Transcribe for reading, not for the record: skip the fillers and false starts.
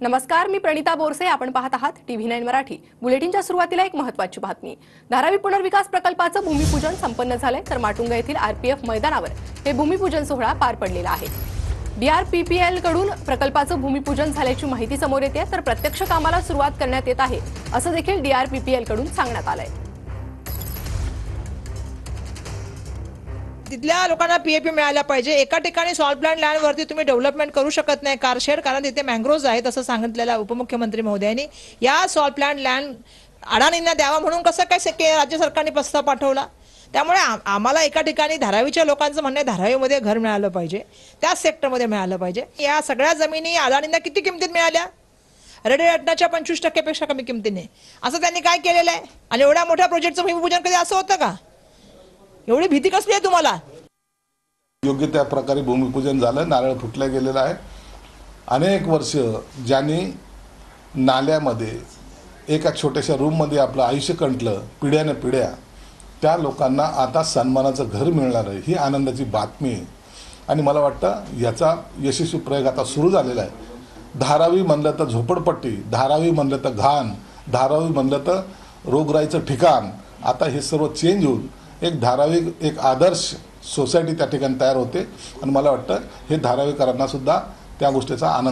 नमस्कार, मी प्रणिता बोरसे. आपण पाहत आहात TV9 मराठी. बुलेटिनच्या सुरुवातीला एक महत्त्वाची बातमी. धारावी पुनर्विकास प्रकल्पाचं भूमिपूजन संपन्न झालंय, तर माटुंगा येथील RPF मैदानावर हे भूमिपूजन सोहळा पार पडलेला आहे. DRPPL कडून प्रकल्पाचं भूमिपूजन झाल्याची माहिती समोर येते, तर प्रत्यक्ष कामाला सुरुवात करण्यात येत आहे असं देखील DRPPL कडून सांगण्यात आलंय. तिथल्या लोकांना PAP मिळायला पाहिजे. एका ठिकाणी सॉल्ट प्लांट लँडवरती तुम्ही डेव्हलपमेंट करू शकत नाही कारशेड, कारण तिथे मँग्रोव्ज आहेत असं सांगितलेलं उपमुख्यमंत्री महोदयांनी. या सॉल्ट प्लांट लँड अडाणींना द्यावा म्हणून कसं काय राज्य सरकारने प्रस्ताव पाठवला. त्यामुळे आम्हाला एका ठिकाणी धारावीच्या लोकांचं म्हणणं आहे धारावीमध्ये घर मिळालं पाहिजे, त्याच सेक्टरमध्ये मिळालं पाहिजे. या सगळ्या जमिनी अडाणींना किती किमतीत मिळाल्या? रेडी रत्नाच्या 25% कमी किमतीने. असं त्यांनी काय केलेलं आहे? आणि एवढ्या मोठ्या प्रोजेक्टचं भूमिपूजन कधी असं होतं का? एवढी भीती कसली आहे तुम्हाला? योग्य त्या प्रकारे भूमिपूजन झालं, नारळ फुटला गेलेला आहे. अनेक वर्ष ज्यांनी नाल्यामध्ये एका छोट्याशा रूममध्ये आपलं आयुष्य कंटलं पिढ्याने पिढ्या, त्या लोकांना आता सन्मानाचं घर मिळणार आहे, ही आनंदाची बातमी आहे. आणि मला वाटतं याचा यशस्वी प्रयोग आता सुरू झालेला आहे. धारावी म्हणलं तर झोपडपट्टी, धारावी म्हणलं तर घाण, धारावी म्हणलं तर रोगराईचं ठिकाण. आता हे सर्व चेंज होऊन एक धारावी, एक आदर्श सोसायटी त्या ठिकाणी तयार होते. आणि मला वाटतं हे धारावीकरांना सुद्धा त्या गोष्टीचा आनंद